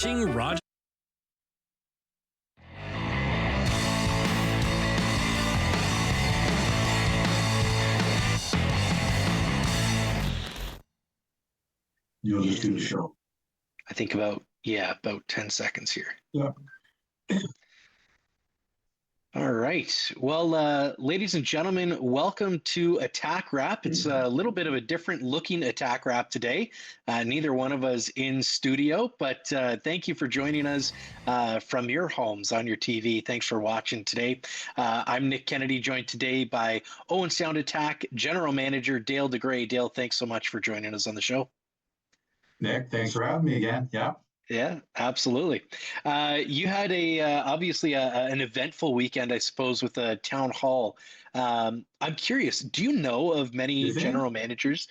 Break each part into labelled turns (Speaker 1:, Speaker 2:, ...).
Speaker 1: Roger.
Speaker 2: You'll just do the show.
Speaker 3: I think about 10 seconds here.
Speaker 2: Yeah.
Speaker 3: All right. Well, ladies and gentlemen, welcome to Attack Wrap. It's a little bit of a different looking Attack Wrap today. Neither one of us in studio, but thank you for joining us from your homes on your TV. Thanks for watching today. I'm Nick Kennedy, joined today by Owen Sound Attack General Manager Dale Degray. Dale, thanks so much for joining us on the show.
Speaker 2: Nick, thanks for having me again. Yeah.
Speaker 3: Yeah, absolutely. You had obviously an eventful weekend, I suppose, with a town hall. I'm curious, do you know of many general managers?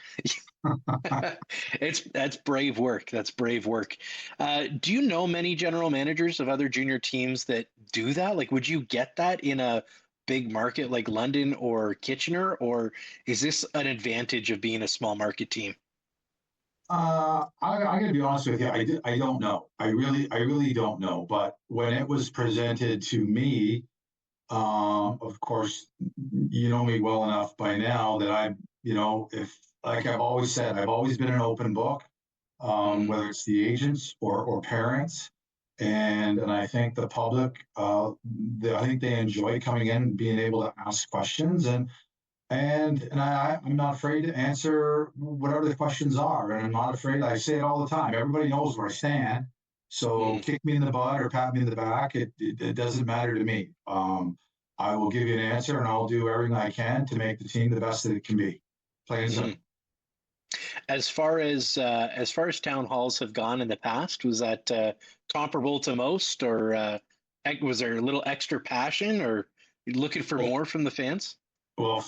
Speaker 3: That's brave work. That's brave work. Do you know many general managers of other junior teams that do that? Like, would you get that in a big market like London or Kitchener, or is this an advantage of being a small market team?
Speaker 2: I gotta be honest with you. I don't know. I really don't know. But when it was presented to me, of course, you know me well enough by now that if like I've always said, I've always been an open book, whether it's the agents or parents, and I think the public, I think they enjoy coming in and being able to ask questions and I'm not afraid to answer whatever the questions are. And I'm not afraid. I say it all the time. Everybody knows where I stand. So kick me in the butt or pat me in the back. It doesn't matter to me. I will give you an answer and I'll do everything I can to make the team the best that it can be. Plain and simple.
Speaker 3: As far as town halls have gone in the past, was that comparable to most, or was there a little extra passion, or looking for more from the fans?
Speaker 2: Well,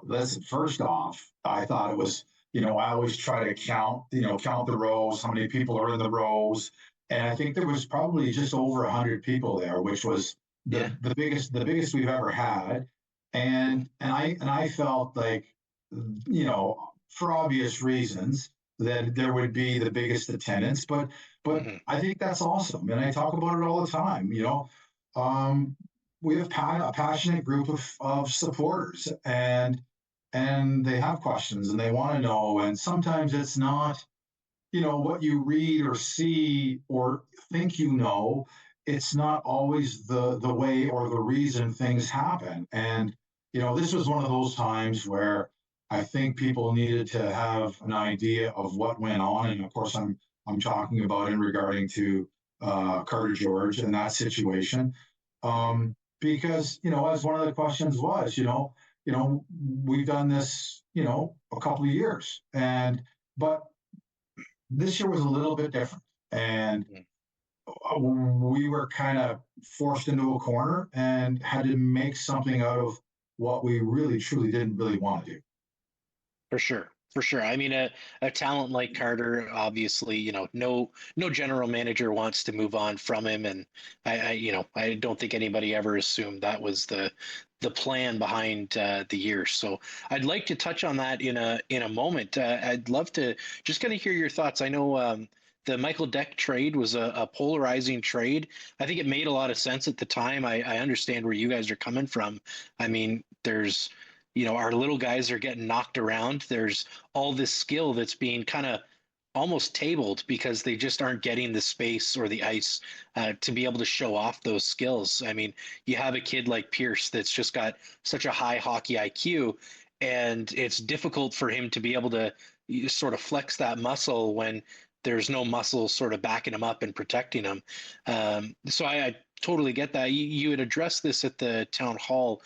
Speaker 2: listen, first off, I thought it was, I always try to count the rows, how many people are in the rows. And I think there was probably just over 100 people there, which was the biggest we've ever had. And I felt like, for obvious reasons that there would be the biggest attendance, but I think that's awesome. And I talk about it all the time, we have a passionate group of supporters and they have questions and they want to know. And sometimes it's not, what you read or see or think, it's not always the way or the reason things happen. And, this was one of those times where I think people needed to have an idea of what went on. And of course, I'm talking about in regarding to Carter George and that situation. Because, as one of the questions was, we've done this, a couple of years but this year was a little bit different and we were kind of forced into a corner and had to make something out of what we really, truly didn't really want to do.
Speaker 3: For sure. For sure. I mean, a talent like Carter, obviously, no general manager wants to move on from him, and I don't think anybody ever assumed that was the plan behind the year. So I'd like to touch on that in a moment. I'd love to just kind of hear your thoughts. I know the Michael Deck trade was a polarizing trade. I think it made a lot of sense at the time. I understand where you guys are coming from. I mean, there's our little guys are getting knocked around. There's all this skill that's being kind of almost tabled because they just aren't getting the space or the ice to be able to show off those skills. I mean, you have a kid like Pierce that's just got such a high hockey IQ, and it's difficult for him to be able to sort of flex that muscle when there's no muscle sort of backing him up and protecting him. So I totally get that. You had addressed this at the town hall.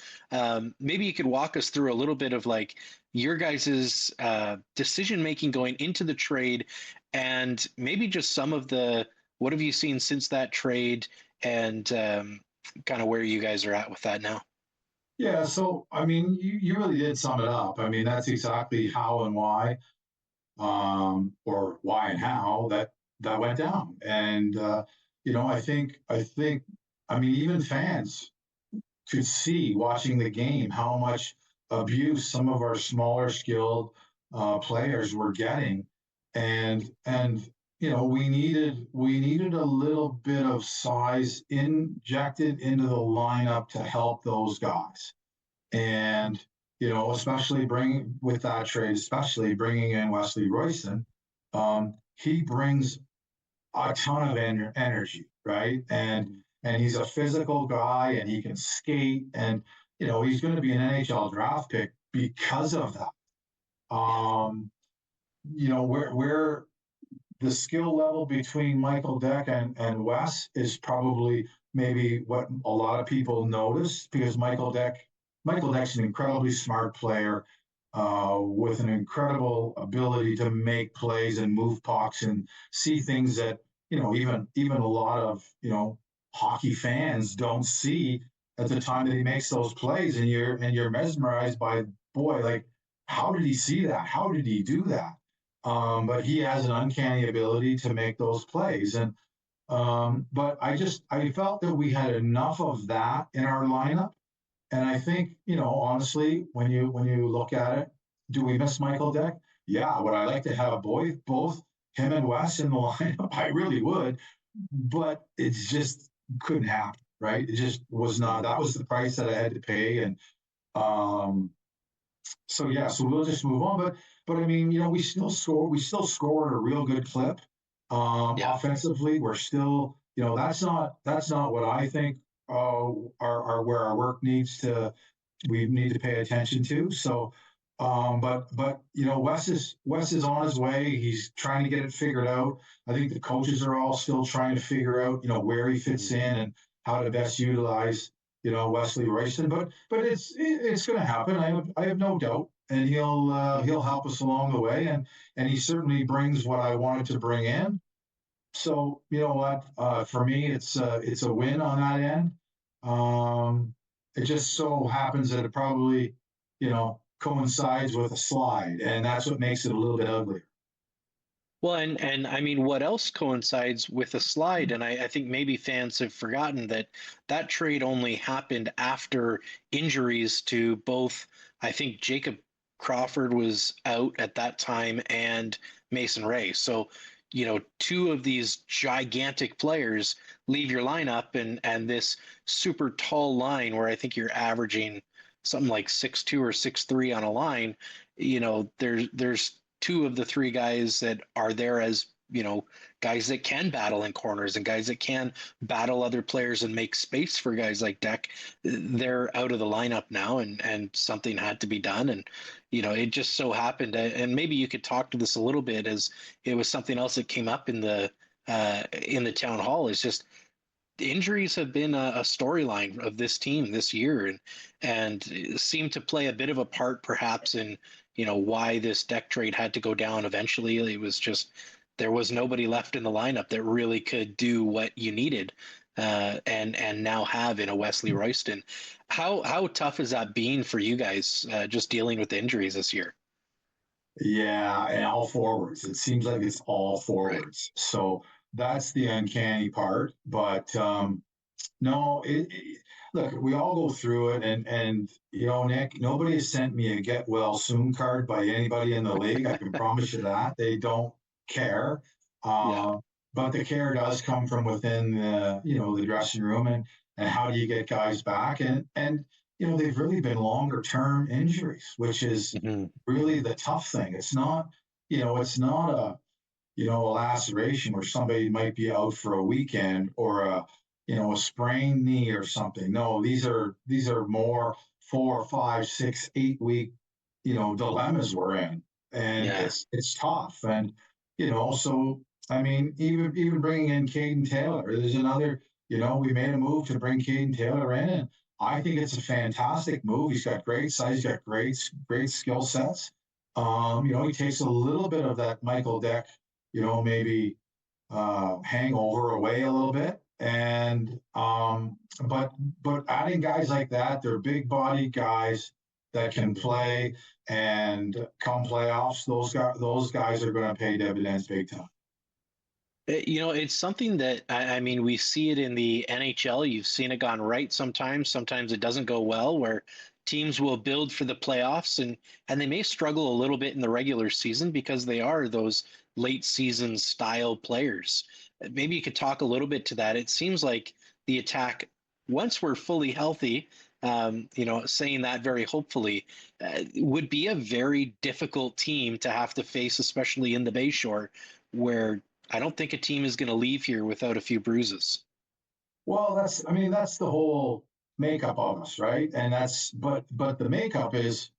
Speaker 3: Maybe you could walk us through a little bit of like your guys's decision making going into the trade, and maybe just some of what have you seen since that trade, and kind of where you guys are at with that now.
Speaker 2: Yeah, so I mean, you really did sum it up. I mean, that's exactly how and why, or why and how that went down. And I think I mean, even fans could see watching the game how much abuse some of our smaller skilled players were getting, and we needed a little bit of size injected into the lineup to help those guys. And, especially bringing with that trade, especially bringing in Wesley Royston, he brings a ton of energy, right? And he's a physical guy, and he can skate, and he's going to be an NHL draft pick because of that. Where the skill level between Michael Deck and Wes is probably maybe what a lot of people notice, because Michael Deck's an incredibly smart player, with an incredible ability to make plays and move pucks and see things that even a lot of hockey fans don't see at the time that he makes those plays, and you're mesmerized by, boy, like, how did he see that? How did he do that? But he has an uncanny ability to make those plays. And but I felt that we had enough of that in our lineup. And I think, honestly, when you look at it, do we miss Michael Deck? Yeah, would I like to have both him and Wes in the lineup? I really would, but it just couldn't happen, right? It just was not. That was the price that I had to pay, and um, so yeah, so we'll just move on. But I mean, we still score at a real good clip.
Speaker 3: Yeah.
Speaker 2: Offensively, we're still, that's not what I think are where our work we need to pay attention to. So but Wes is on his way. He's trying to get it figured out. I think the coaches are all still trying to figure out, where he fits in and how to best utilize, Wesley Royston. But it's going to happen. I have no doubt, and he'll help us along the way. And he certainly brings what I wanted to bring in. So you know what? For me, it's a win on that end. It just so happens that it probably, coincides with a slide, and that's what makes it a little bit uglier.
Speaker 3: Well, and I mean, what else coincides with a slide? And I think maybe fans have forgotten that that trade only happened after injuries to both. I think Jacob Crawford was out at that time and Mason Ray. So, two of these gigantic players leave your lineup, and this super tall line where I think you're averaging something like 6'2" or 6'3" on a line. There's two of the three guys that are there as guys that can battle in corners and guys that can battle other players and make space for guys like Deck. They're out of the lineup now, and something had to be done. And it just so happened, and maybe you could talk to this a little bit, as it was something else that came up in the town hall. Is just injuries have been a storyline of this team this year, and seem to play a bit of a part perhaps in why this Deck trade had to go down eventually. It was just there was nobody left in the lineup that really could do what you needed, and now have in a Wesley Royston. How tough has that been for you guys, just dealing with the injuries this year?
Speaker 2: Yeah, and all forwards. It seems like it's all
Speaker 3: Right.
Speaker 2: forwards. So that's the uncanny part. But no, look, we all go through it, and Nick, nobody has sent me a get well soon card by anybody in the league. I can promise you that they don't care.
Speaker 3: Yeah.
Speaker 2: Uh, but the care does come from within the dressing room, and how do you get guys back? And they've really been longer term injuries, which is
Speaker 3: Hmm.
Speaker 2: really the tough thing. It's not a laceration where somebody might be out for a weekend, or a sprained knee or something. No, these are more 4, 5, 6, 8 week, dilemmas we're in, and
Speaker 3: Yeah.
Speaker 2: it's tough. And so I mean, even bringing in Caden Taylor, there's another. We made a move to bring Caden Taylor in, and I think it's a fantastic move. He's got great size, he's got great skill sets. He takes a little bit of that Michael Deck, maybe hangover away a little bit. And but adding guys like that, they're big body guys that can play, and come playoffs, those guys are going to pay dividends big time.
Speaker 3: It's something that I mean, we see it in the NHL. You've seen it gone right sometimes. Sometimes it doesn't go well, where teams will build for the playoffs, and they may struggle a little bit in the regular season because they are those late season style players. Maybe you could talk a little bit to that. It seems like the Attack, once we're fully healthy, saying that very hopefully, would be a very difficult team to have to face, especially in the Bayshore, where I don't think a team is going to leave here without a few bruises.
Speaker 2: Well, I mean, that's the whole makeup of us, right? And but the makeup is,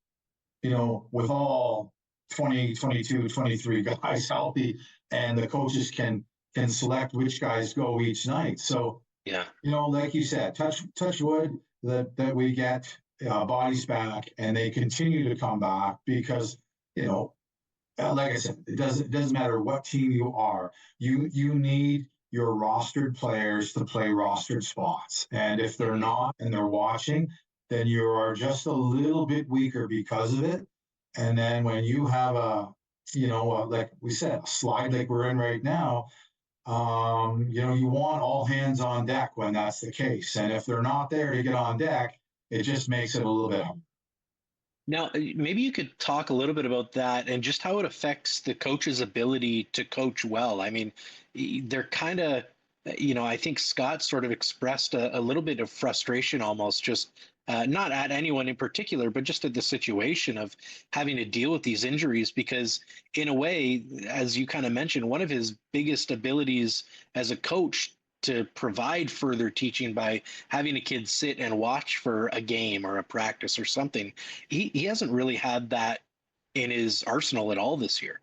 Speaker 2: with all 20, 22, 23 guys healthy, and the coaches can select which guys go each night. So,
Speaker 3: Yeah.
Speaker 2: like you said, touch wood that we get bodies back and they continue to come back because, like I said, it doesn't matter what team you are. You need your rostered players to play rostered spots, and if they're not and they're watching, then you are just a little bit weaker because of it. And then when you have like we said, a slide like we're in right now, you want all hands on deck when that's the case. And if they're not there to get on deck, it just makes it a little bit.
Speaker 3: Now, maybe you could talk a little bit about that and just how it affects the coach's ability to coach well. I mean, they're kind of, I think Scott sort of expressed a little bit of frustration almost, just not at anyone in particular, but just at the situation of having to deal with these injuries. Because, in a way, as you kind of mentioned, one of his biggest abilities as a coach to provide further teaching by having a kid sit and watch for a game or a practice or something. He hasn't really had that in his arsenal at all this year.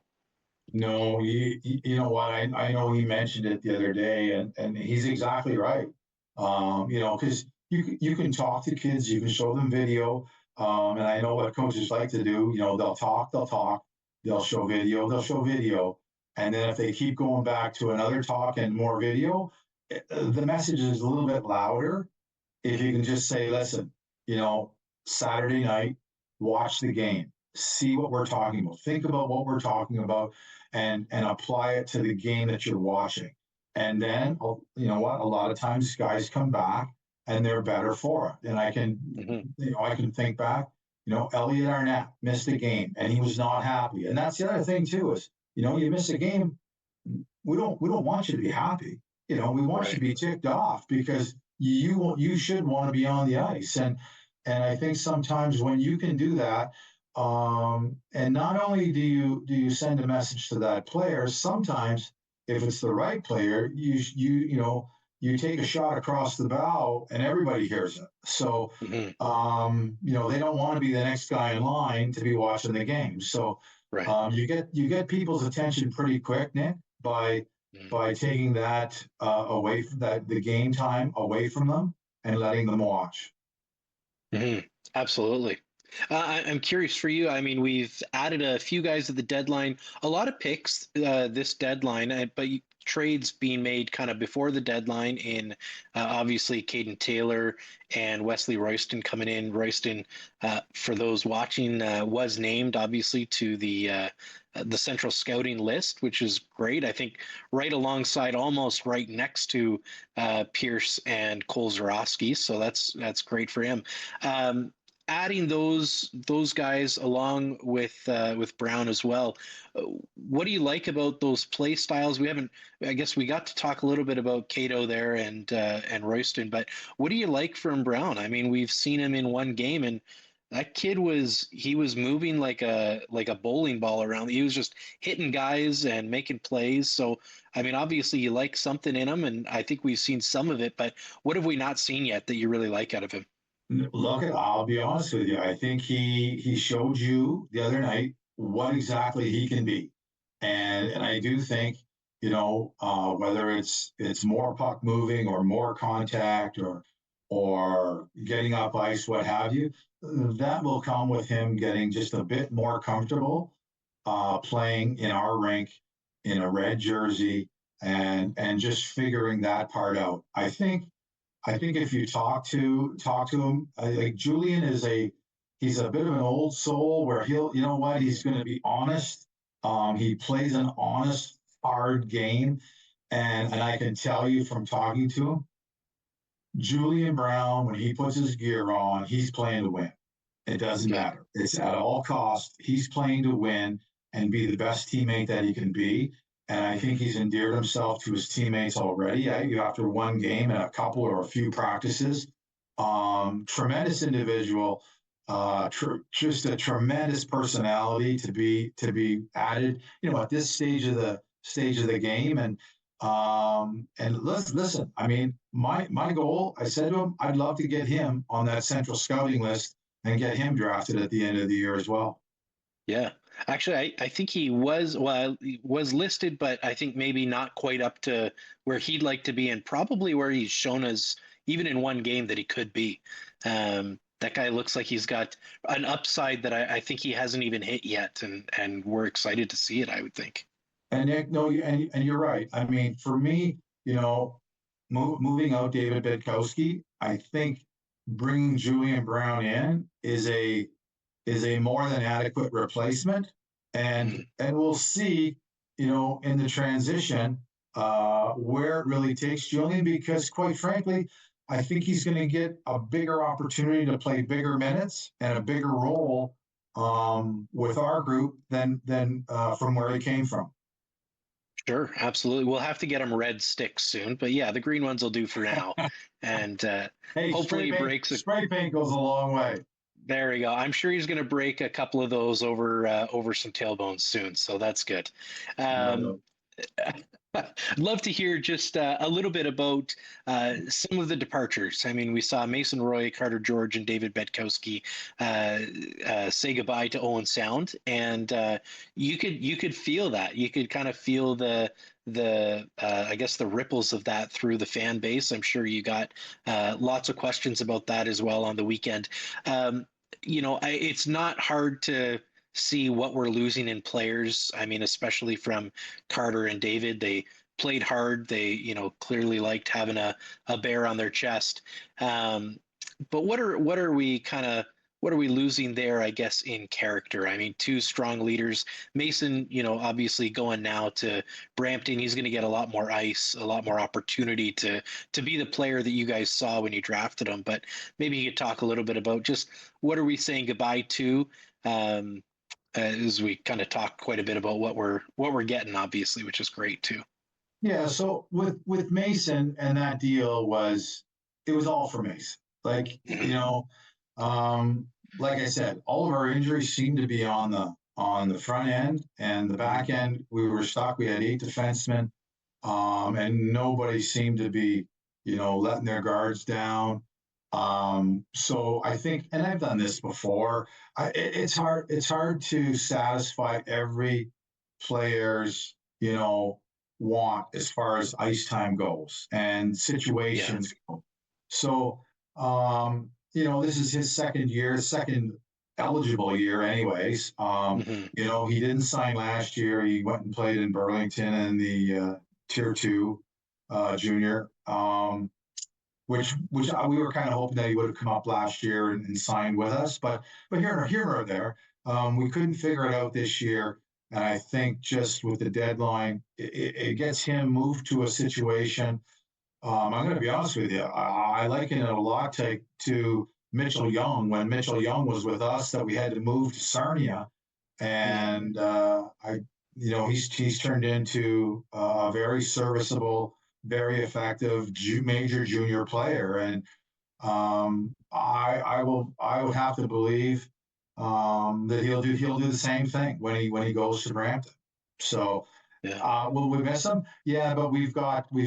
Speaker 2: No, you know what? I know he mentioned it the other day, and he's exactly right. Because you can talk to kids, you can show them video, and I know what coaches like to do. They'll talk, they'll show video, and then if they keep going back to another talk and more video, the message is a little bit louder. If you can just say, listen, Saturday night, watch the game, see what we're talking about, think about what we're talking about, and apply it to the game that you're watching. And then, you know what? A lot of times guys come back and they're better for it. And I can think back, Elliot Arnett missed a game and he was not happy. And that's the other thing too is, you miss a game. We don't want you to be happy. We want you to be ticked off because you should want to be on the ice. And I think sometimes when you can do that, and not only do you send a message to that player, sometimes if it's the right player, you take a shot across the bow and everybody hears it. So they don't want to be the next guy in line to be watching the game. So you get people's attention pretty quick, Nick, by taking that away from the game time away from them and letting them watch.
Speaker 3: Absolutely. I'm curious for you. I mean, we've added a few guys at the deadline, a lot of picks this deadline, but trades being made kind of before the deadline in obviously Caden Taylor and Wesley Royston coming in. Royston, for those watching, was named obviously to the central scouting list, which is great. I think right alongside, almost right next to Pierce and Cole Zarowski. So that's great for him. Adding those guys along with Brown as well. What do you like about those play styles? I guess we got to talk a little bit about Cato there and Royston, but what do you like from Brown? I mean, we've seen him in one game, and that kid was moving like a bowling ball around. He was just hitting guys and making plays. So, I mean, obviously you like something in him, and I think we've seen some of it. But what have we not seen yet that you really like out of him?
Speaker 2: Look, I'll be honest with you. I think he showed you the other night what exactly he can be, and I do think whether it's more puck moving or more contact or getting up ice, what have you, that will come with him getting just a bit more comfortable playing in our rink in a red jersey and just figuring that part out. I think if you talk to him, like Julian he's a bit of an old soul where he's going to be honest. He plays an honest, hard game, and I can tell you from talking to him, Julian Brown, when he puts his gear on, he's playing to win. It doesn't matter. It's at all costs. He's playing to win, and be the best teammate that he can be. And I think he's endeared himself to his teammates already. After one game and a couple or a few practices, tremendous individual, just a tremendous personality to be added. At this stage of the game, and listen. I mean, my goal. I said to him, I'd love to get him on that central scouting list and get him drafted at the end of the year as well.
Speaker 3: Yeah. Actually, I think he was listed, but I think maybe not quite up to where he'd like to be, and probably where he's shown us, even in one game, that he could be. That guy looks like he's got an upside that I think he hasn't even hit yet, and we're excited to see it, I would think.
Speaker 2: And Nick, no, and you're right. I mean, for me, moving out David Bedkowski, I think bringing Julian Brown in is a more than adequate replacement, and we'll see, in the transition, where it really takes Julian, because quite frankly, I think he's going to get a bigger opportunity to play bigger minutes and a bigger role with our group than from where he came from.
Speaker 3: Sure, absolutely. We'll have to get him red sticks soon, but yeah, the green ones will do for now. And
Speaker 2: hey,
Speaker 3: hopefully he breaks.
Speaker 2: Spray paint goes a long way.
Speaker 3: There we go. I'm sure he's going to break a couple of those over some tailbones soon, so that's good. I'd love to hear just a little bit about some of the departures. I mean, we saw Mason Roy, Carter George, and David Bedkowski say goodbye to Owen Sound, and you could feel that. You could kind of feel the I guess the ripples of that through the fan base. I'm sure you got lots of questions about that as well on the weekend. It's not hard to see what we're losing in players. I mean, especially from Carter and David. They played hard. They, clearly liked having a bear on their chest. But what are we losing there, I guess, in character? I mean, two strong leaders. Mason, obviously going now to Brampton, he's going to get a lot more ice, a lot more opportunity to be the player that you guys saw when you drafted him. But maybe you could talk a little bit about just what are we saying goodbye to, as we kind of talk quite a bit about what we're getting, obviously, which is great too.
Speaker 2: Yeah. So with Mason, and that deal it was all for Mason. Like, like I said, all of our injuries seemed to be on the front end, and the back end we were stuck. We had 8 defensemen, and nobody seemed to be, letting their guards down. So I think, and I've done this before, it's hard to satisfy every player's, want as far as ice time goes and situations go. So, this is his second eligible year anyways. He didn't sign last year. He went and played in Burlington in the Tier 2 junior. Which we were kind of hoping that he would have come up last year and signed with us, but here or there, we couldn't figure it out this year. And I think just with the deadline, it gets him moved to a situation. I'm going to be honest with you. I liken it a lot to Mitchell Young when Mitchell Young was with us, that we had to move to Sarnia, and he's turned into a very serviceable, very effective major junior player, and I would have to believe that he'll do the same thing when he goes to Brampton. So will we miss him? Yeah, but we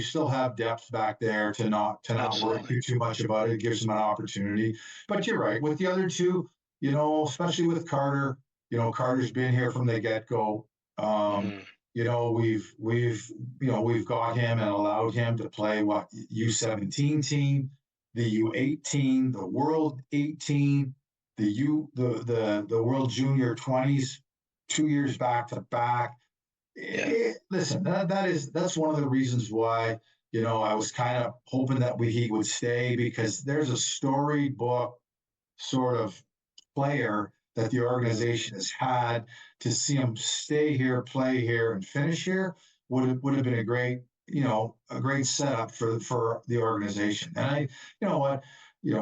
Speaker 2: still have depth back there to not worry too much about it. It gives him an opportunity. But you're right, with the other two, especially with Carter, Carter's been here from the get-go. We've got him and allowed him to play U17 team, the U18, the World 18, the World Junior 20s, 2 years back to back. Listen, that's one of the reasons why I was kind of hoping that he would stay, because there's a storybook sort of player that the organization has had. To see him stay here, play here, and finish here would have been a great setup for the organization. And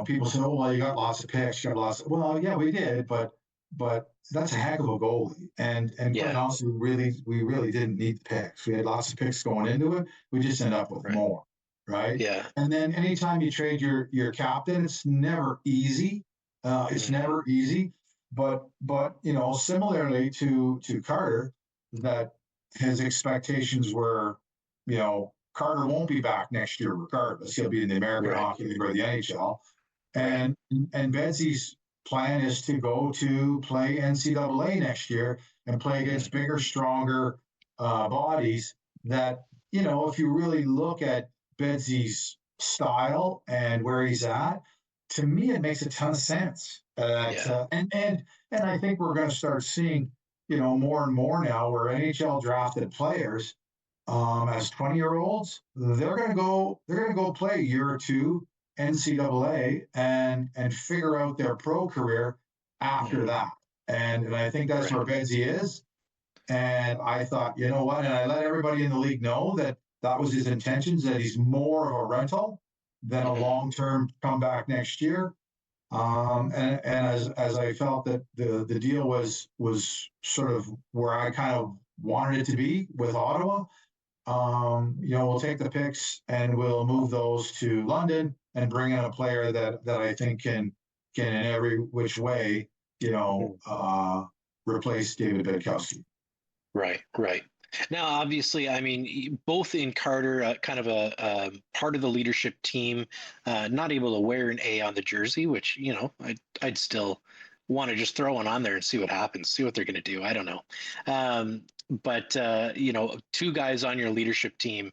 Speaker 2: people say, oh, well, you got lots of picks, well, yeah, we did, but that's a heck of a goalie. And quite
Speaker 3: Yeah.
Speaker 2: honestly, we really didn't need the picks. We had lots of picks going into it. We just end up with
Speaker 3: Right.
Speaker 2: more, right?
Speaker 3: Yeah.
Speaker 2: And then anytime you trade your captain, it's never easy. It's
Speaker 3: Mhm.
Speaker 2: never easy. But similarly to Carter, that his expectations were, Carter won't be back next year regardless. He'll be in the American
Speaker 3: Right.
Speaker 2: Hockey League or the NHL.
Speaker 3: Right.
Speaker 2: And Betsy's plan is to go to play NCAA next year and play
Speaker 3: Mhm.
Speaker 2: against bigger, stronger bodies. That if you really look at Betsy's style and where he's at, to me it makes a ton of sense.
Speaker 3: Yeah.
Speaker 2: And I think we're going to start seeing more and more now where NHL drafted players as 20-year-olds, they're going to go play a year or two NCAA and figure out their pro career after
Speaker 3: Mhm.
Speaker 2: that. And I think that's
Speaker 3: Right.
Speaker 2: where Bedsy is. And I thought, you know what? And I let everybody in the league know that that was his intentions, that he's more of a rental than a
Speaker 3: Mhm.
Speaker 2: long-term comeback next year. And as I felt that the deal was sort of where I kind of wanted it to be with Ottawa, we'll take the picks and we'll move those to London and bring in a player that I think can in every which way,
Speaker 3: Mhm.
Speaker 2: replace David Bedkowski.
Speaker 3: Right, right. Now, obviously, I mean, both in Carter, kind of a part of the leadership team, not able to wear an A on the jersey, which I'd still want to just throw one on there and see what happens, see what they're going to do. I don't know, but two guys on your leadership team,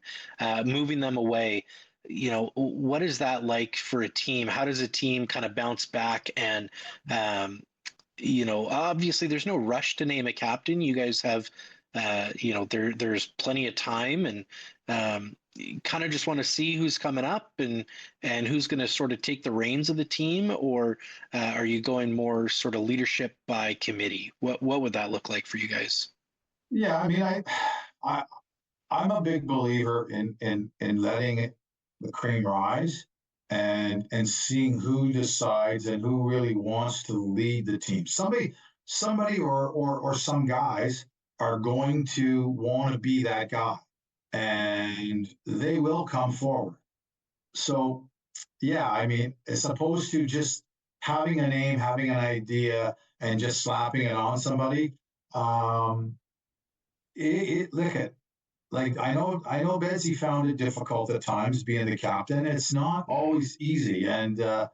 Speaker 3: moving them away. What is that like for a team? How does a team kind of bounce back and obviously there's no rush to name a captain. You guys have, there's plenty of time, and kind of just want to see who's coming up and who's going to sort of take the reins of the team, or are you going more sort of leadership by committee? What would that look like for you guys?
Speaker 2: Yeah, I mean, I I'm a big believer in letting the cream rise and seeing who decides and who really wants to lead the team. Somebody or some guys are going to want to be that guy, and they will come forward. So yeah, I mean, as opposed to just having a name, having an idea, and just slapping it on somebody, um, look at, like, I know Betsy found it difficult at times being the captain. It's not
Speaker 3: Mhm.
Speaker 2: always easy, and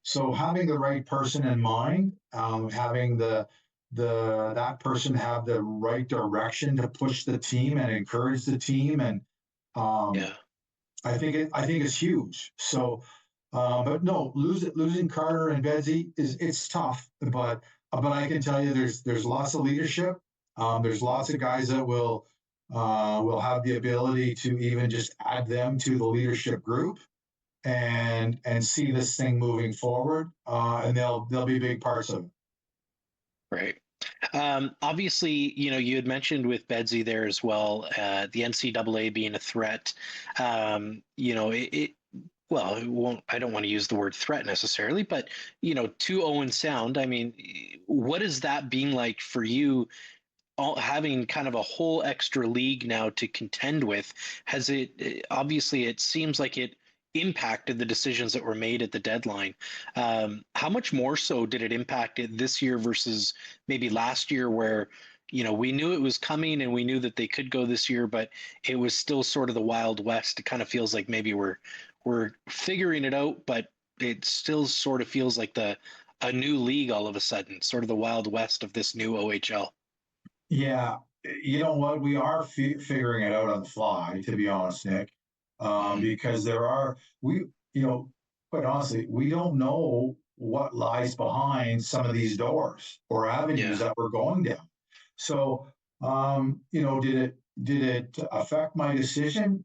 Speaker 2: so having the right person in mind, having the that person have the right direction to push the team and encourage the team, and um,
Speaker 3: Yeah.
Speaker 2: I think it's huge. So, but no, losing Carter and Betsy it's tough, but I can tell you there's lots of leadership. There's lots of guys that will have the ability to even just add them to the leadership group and see this thing moving forward. And they'll be big parts of it.
Speaker 3: Right. Obviously, you had mentioned with Bedsy there as well, the NCAA being a threat. Well, it won't, I don't want to use the word threat necessarily, but to Owen Sound, I mean, what is that being like for you, having kind of a whole extra league now to contend with? Has it, obviously it seems like it impacted the decisions that were made at the deadline? How much more so did it impact it this year versus maybe last year, where we knew it was coming and we knew that they could go this year, but it was still sort of the Wild West? It kind of feels like maybe we're figuring it out, but it still sort of feels like the a new league all of a sudden, sort of the Wild West of this new OHL.
Speaker 2: Yeah, you know what? We are figuring it out on the fly, to be honest, Nick,
Speaker 3: Mm,
Speaker 2: because quite honestly, we don't know what lies behind some of these doors or avenues
Speaker 3: yeah.
Speaker 2: that we're going down. So, did it affect my decision?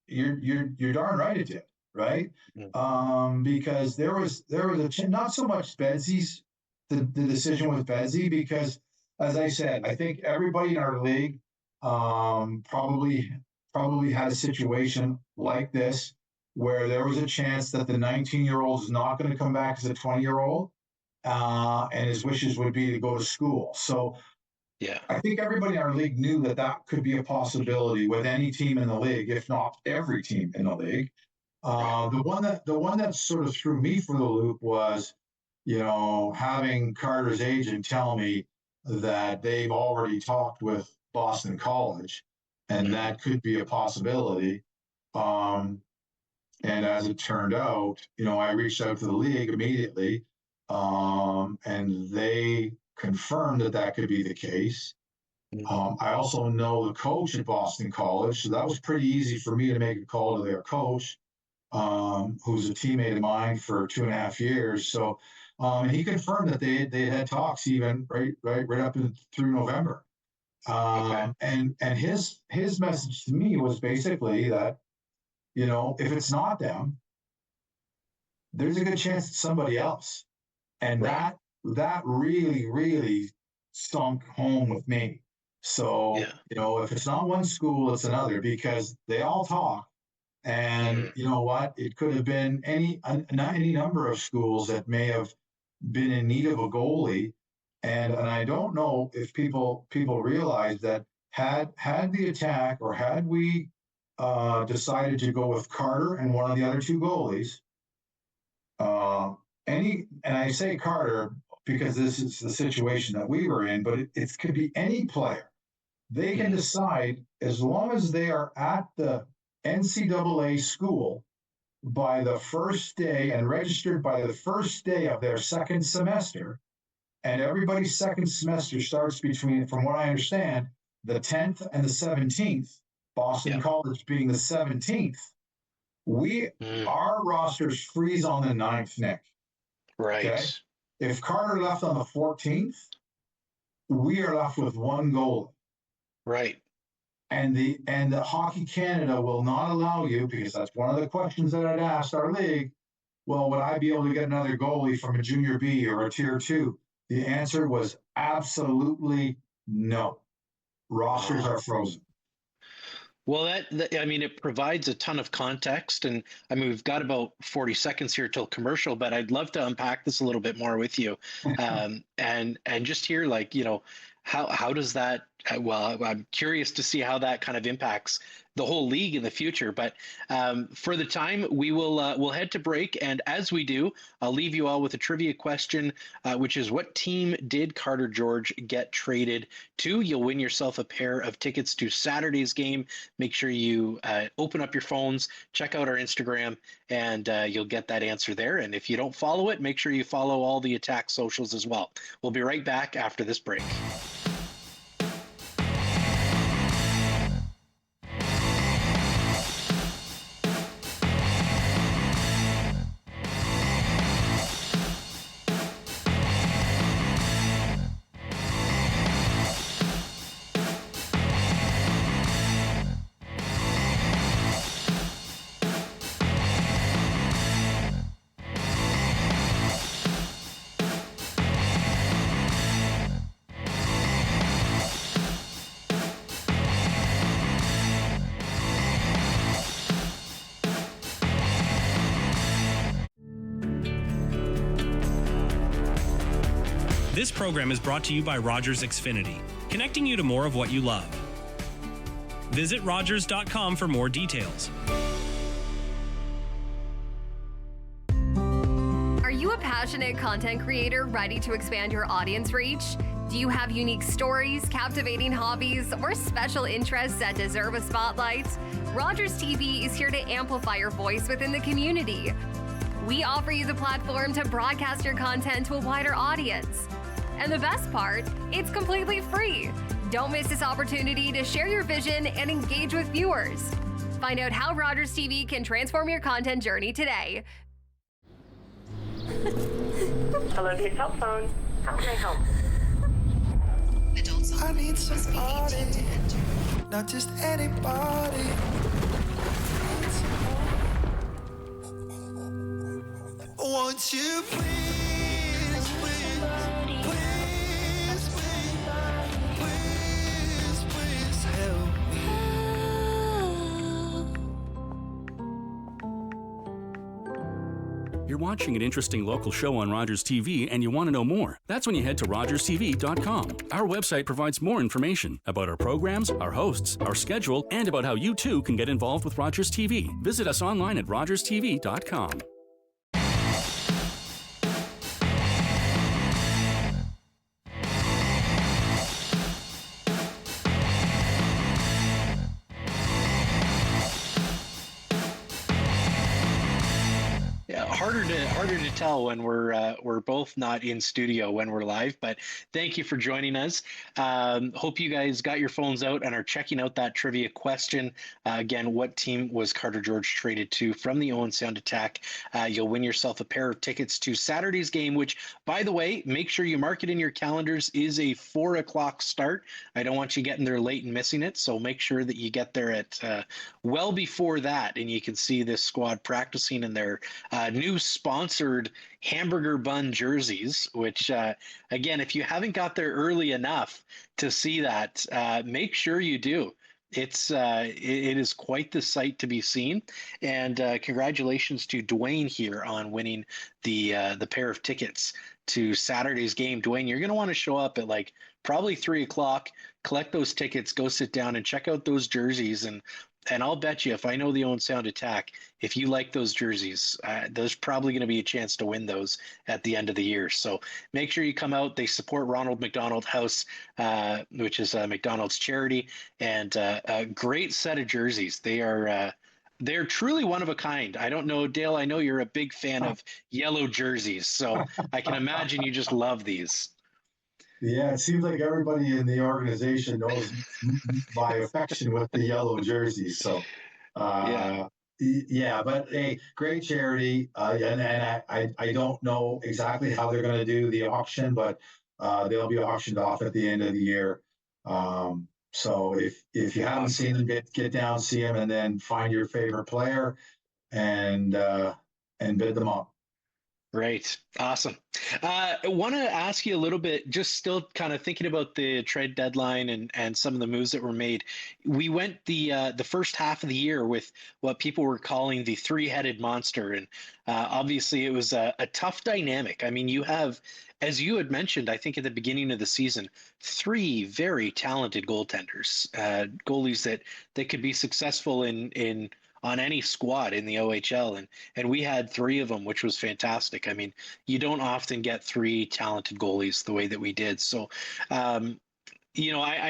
Speaker 2: You're darn right it did, right?
Speaker 3: Mm,
Speaker 2: Because there was not so much Betsy's the decision with Betsy, because as I said, I think everybody in our league probably had a situation like this where there was a chance that the 19-year-old is not going to come back as a 20-year-old, and his wishes would be to go to school. So
Speaker 3: Yeah.
Speaker 2: I think everybody in our league knew that that could be a possibility with any team in the league, if not every team in the league.
Speaker 3: Right.
Speaker 2: The one that sort of threw me for the loop was, having Carter's agent tell me that they've already talked with Boston College, and that could be a possibility. And as it turned out, I reached out to the league immediately, and they confirmed that that could be the case. I also know the coach at Boston College, so that was pretty easy for me to make a call to their coach, who's a teammate of mine for 2.5 years. So, and he confirmed that they had talks even right up through November. And his message to me was basically that, if it's not them, there's a good chance it's somebody else. And that really, really stunk home with me. So, if it's not one school, it's another, because they all talk. And you know what? It could have been any number of schools that may have been in need of a goalie. And I don't know if people realize that had the Attack, or had we decided to go with Carter and one of the other two goalies, and I say Carter because this is the situation that we were in, but it could be any player. They can decide, as long as they are at the NCAA school by the first day and registered by the first day of their second semester, and everybody's second semester starts between, from what I understand, the 10th and the 17th, Boston College being the 17th, our rosters freeze on the 9th, Nick.
Speaker 3: Right. Okay?
Speaker 2: If Carter left on the 14th, we are left with one goal.
Speaker 3: Right.
Speaker 2: And the Hockey Canada will not allow you, because that's one of the questions that I'd asked our league. Well, would I be able to get another goalie from a junior B or a tier 2? The answer was absolutely no. Rosters are frozen.
Speaker 3: Well, I mean, it provides a ton of context, and I mean, we've got about 40 seconds here till commercial, but I'd love to unpack this a little bit more with you, and just hear, like, how does that? Well, I'm curious to see how that kind of impacts the whole league in the future. But for the time, we'll head to break, and as we do, I'll leave you all with a trivia question, which is, what team did Carter George get traded to? You'll win yourself a pair of tickets to Saturday's game. Make sure you open up your phones, check out our Instagram, and you'll get that answer there. And if you don't follow it, make sure you follow all the Attack socials as well. We'll be right back after this break.
Speaker 1: This program is brought to you by Rogers Xfinity, connecting you to more of what you love. Visit Rogers.com for more details.
Speaker 4: Are you a passionate content creator ready to expand your audience reach? Do you have unique stories, captivating hobbies, or special interests that deserve a spotlight? Rogers TV is here to amplify your voice within the community. We offer you the platform to broadcast your content to a wider audience. And the best part, it's completely free. Don't miss this opportunity to share your vision and engage with viewers. Find out how Rogers TV can transform your content journey today.
Speaker 5: Hello, your cell phone. How can I help?
Speaker 6: Adults I need somebody, not just anybody. Won't you please, please, please, please, please help me?
Speaker 7: You're watching an interesting local show on Rogers TV and you want to know more. That's when you head to rogerstv.com. Our website provides more information about our programs, our hosts, our schedule, and about how you too can get involved with Rogers TV. Visit us online at rogerstv.com.
Speaker 3: Harder to tell when we're both not in studio when we're live, but thank you for joining us. Hope you guys got your phones out and are checking out that trivia question. Again, what team was Carter George traded to from the Owen Sound Attack? You'll win yourself a pair of tickets to Saturday's game, which, by the way, make sure you mark it in your calendars, is a 4 o'clock start. I don't want you getting there late and missing it, so make sure that you get there at well before that, and you can see this squad practicing in their new sponsored hamburger bun jerseys, which again, if you haven't got there early enough to see that, make sure you do. It is quite the sight to be seen, and congratulations to Dwayne here on winning the pair of tickets to Saturday's game. Dwayne, you're going to want to show up at like probably 3 o'clock, collect those tickets, go sit down and check out those jerseys, and I'll bet you, if I know the Owen Sound Attack, if you like those jerseys, there's probably going to be a chance to win those at the end of the year. So make sure you come out. They support Ronald McDonald House, which is McDonald's charity, and a great set of jerseys. They're truly one of a kind. I don't know, Dale, I know you're a big fan of yellow jerseys, so I can imagine you just love these.
Speaker 2: Yeah, it seems like everybody in the organization knows my affection with the yellow jerseys. So, yeah, but hey, great charity. And I don't know exactly how they're going to do the auction, but they'll be auctioned off at the end of the year. So if you haven't seen them, get down, see them, and then find your favorite player and bid them up.
Speaker 3: Right. Awesome. I want to ask you a little bit, just still kind of thinking about the trade deadline and some of the moves that were made. We went the first half of the year with what people were calling the three-headed monster. And obviously it was a tough dynamic. I mean, you have, as you had mentioned, I think at the beginning of the season, 3 very talented goaltenders, goalies that could be successful in on any squad in the OHL. And we had 3 of them, which was fantastic. I mean, you don't often get 3 talented goalies the way that we did. So, I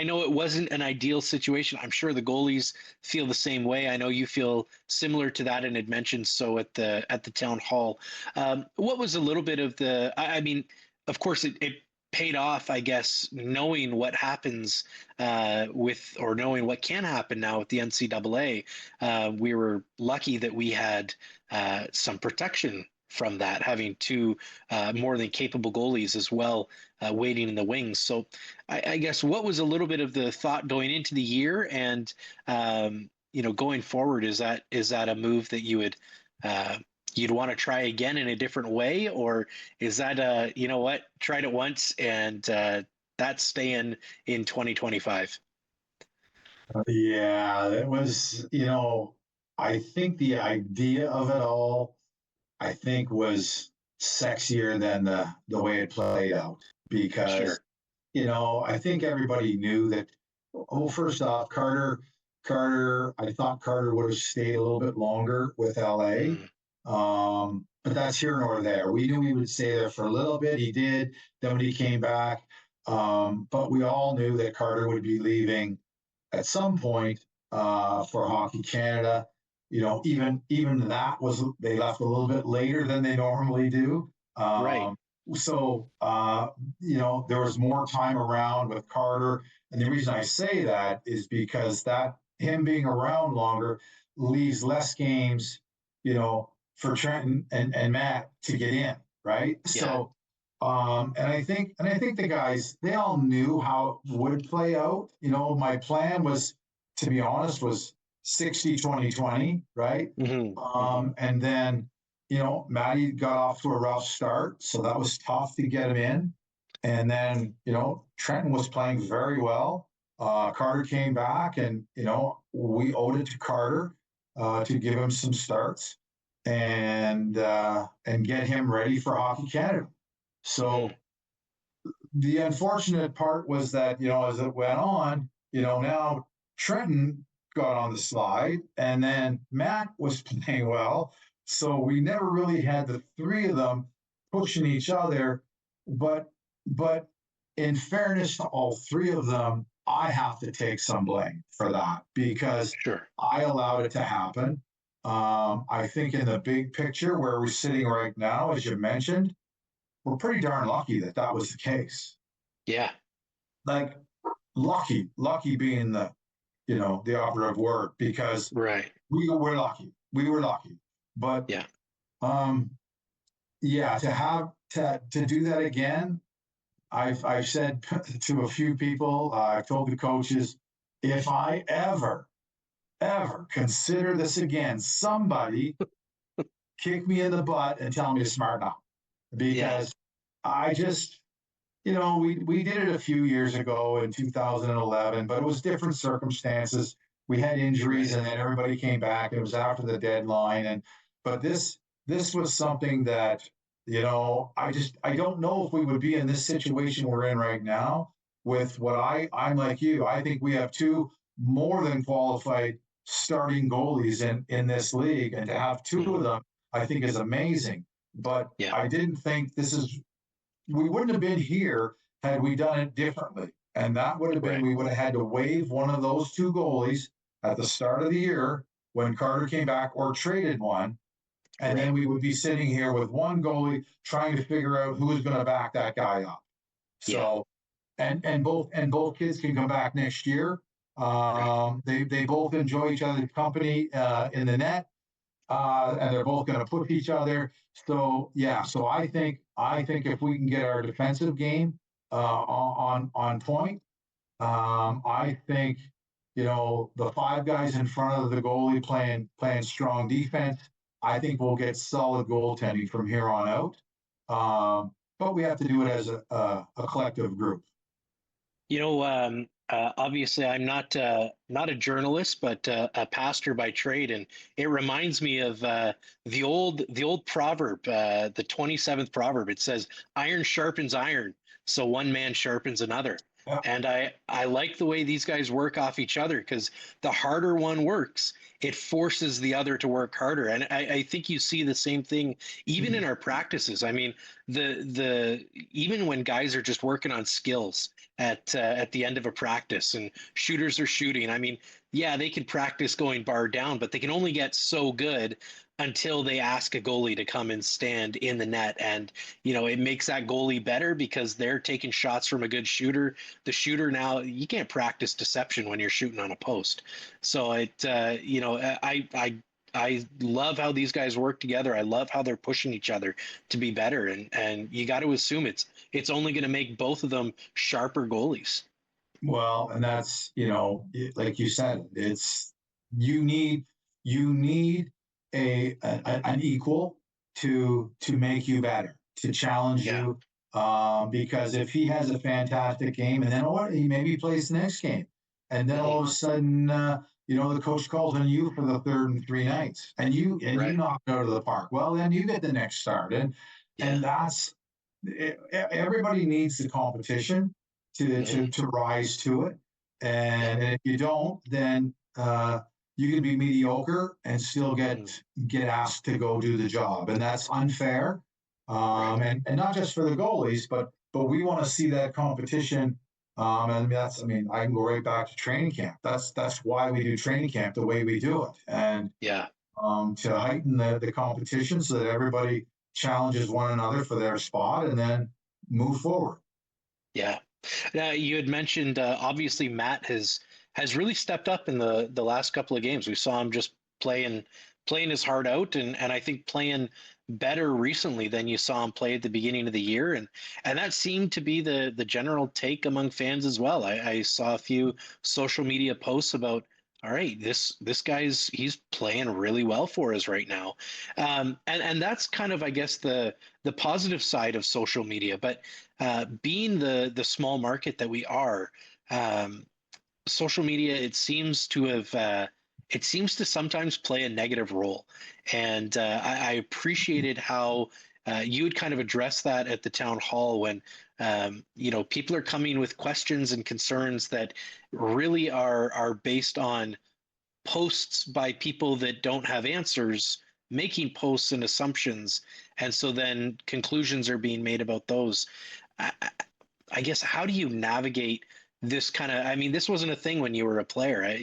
Speaker 3: know it wasn't an ideal situation. I'm sure the goalies feel the same way. I know you feel similar to that and had mentioned so at the town hall. What was a little bit of I mean, of course it paid off, I guess, knowing what happens or knowing what can happen now with the NCAA. We were lucky that we had some protection from that, having 2 more than capable goalies as well waiting in the wings. So I guess what was a little bit of the thought going into the year and, going forward, is that a move that you would you'd want to try again in a different way, or is that tried it once and that's staying in 2025?
Speaker 2: Yeah, it was, I think the idea of it all, I think, was sexier than the way it played out, because, I think everybody knew that, first off, Carter, I thought Carter would have stayed a little bit longer with LA. But that's here nor there. We knew he would stay there for a little bit. He did. Then when he came back, but we all knew that Carter would be leaving at some point for Hockey Canada. Even that they left a little bit later than they normally do.
Speaker 3: Right.
Speaker 2: So there was more time around with Carter, and the reason I say that is because that him being around longer leaves less games, for Trenton and Matt to get in, right? Yeah. So, and I think the guys, they all knew how it would play out. My plan was, to be honest, was 60-20-20, right? Mm-hmm. And then, Matty got off to a rough start, so that was tough to get him in. And then, Trenton was playing very well. Carter came back, and, we owed it to Carter to give him some starts. and get him ready for Hockey Canada. So the unfortunate part was that, as it went on, now Trenton got on the slide, and then Matt was playing well. So we never really had the three of them pushing each other. But in fairness to all three of them, I have to take some blame for that because I allowed it to happen. I think in the big picture where we're sitting right now, as you mentioned, we're pretty darn lucky that that was the case.
Speaker 3: Yeah.
Speaker 2: Like lucky being the operative word, because we were lucky. But to do that again, I've said to a few people, I've told the coaches, if I ever consider this again, somebody kick me in the butt and tell me to smarten up, because I just, we did it a few years ago in 2011, but it was different circumstances. We had injuries, and then everybody came back. It was after the deadline, but this was something that, I don't know if we would be in this situation we're in right now with what I'm like you. I think we have two more than qualified starting goalies in this league, and to have two of them, I think is amazing. But I didn't think we wouldn't have been here had we done it differently. And that would have been, we would have had to waive one of those two goalies at the start of the year when Carter came back, or traded one. And then we would be sitting here with one goalie trying to figure out who is going to back that guy up. So, and both kids can come back next year. They both enjoy each other's company in the net, and they're both going to push each other. So so I think if we can get our defensive game on point, I think the five guys in front of the goalie playing strong defense, I think we'll get solid goaltending from here on out. But we have to do it as a collective group.
Speaker 3: Obviously, I'm not a journalist, but a pastor by trade, and it reminds me of the old proverb, the 27th proverb. It says, "Iron sharpens iron, so one man sharpens another." Yeah. And I like the way these guys work off each other, because the harder one works, it forces the other to work harder. And I think you see the same thing even in our practices. I mean, even when guys are just working on skills at the end of a practice and shooters are shooting, I mean, they can practice going bar down, but they can only get so good until they ask a goalie to come and stand in the net. And, it makes that goalie better because they're taking shots from a good shooter. The shooter now, you can't practice deception when you're shooting on a post. So I love how these guys work together. I love how they're pushing each other to be better. And you got to assume it's only going to make both of them sharper goalies.
Speaker 2: Well, and that's, like you said, you need an equal to make you better, to challenge you. Because if he has a fantastic game, and then he maybe plays the next game, and then all of a sudden, the coach calls on you for the third and 3 nights, and you knock it out of the park. Well, then you get the next start, and that's everybody needs the competition to rise to it, and if you don't, then you can be mediocre and still get asked to go do the job, and that's unfair. And not just for the goalies, but we want to see that competition. And I can go right back to training camp. That's why we do training camp the way we do it, and to heighten the competition so that everybody challenges one another for their spot and then move forward.
Speaker 3: Yeah. You had mentioned obviously Matt has really stepped up in the last couple of games. We saw him just playing his heart out, and I think playing better recently than you saw him play at the beginning of the year, and that seemed to be the general take among fans as well. I saw a few social media posts about, all right, this he's playing really well for us right now, and that's kind of, I guess, the positive side of social media. But being the small market that we are, social media, it seems to have it seems to sometimes play a negative role. And I appreciated how you would kind of address that at the town hall when, people are coming with questions and concerns that really are based on posts by people that don't have answers, making posts and assumptions. And so then conclusions are being made about those. I, I guess, how do you navigate this kind of, I mean, this wasn't a thing when you were a player.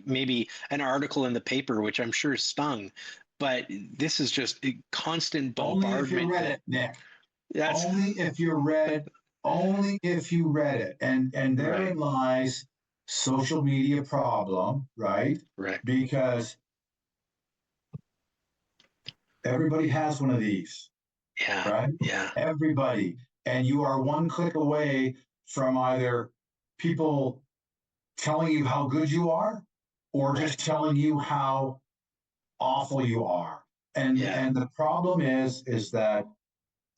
Speaker 3: Maybe an article in the paper, which I'm sure stung, but this is just a constant bombardment.
Speaker 2: Only if you read it, Nick.
Speaker 3: That's,
Speaker 2: Only if you read, only if you read it. And therein lies social media problem, right?
Speaker 3: right.
Speaker 2: Because everybody has one of these,
Speaker 3: Yeah.
Speaker 2: right?
Speaker 3: Yeah.
Speaker 2: Everybody. And you are one click away from either people telling you how good you are or just telling you how awful you are. And the problem is that,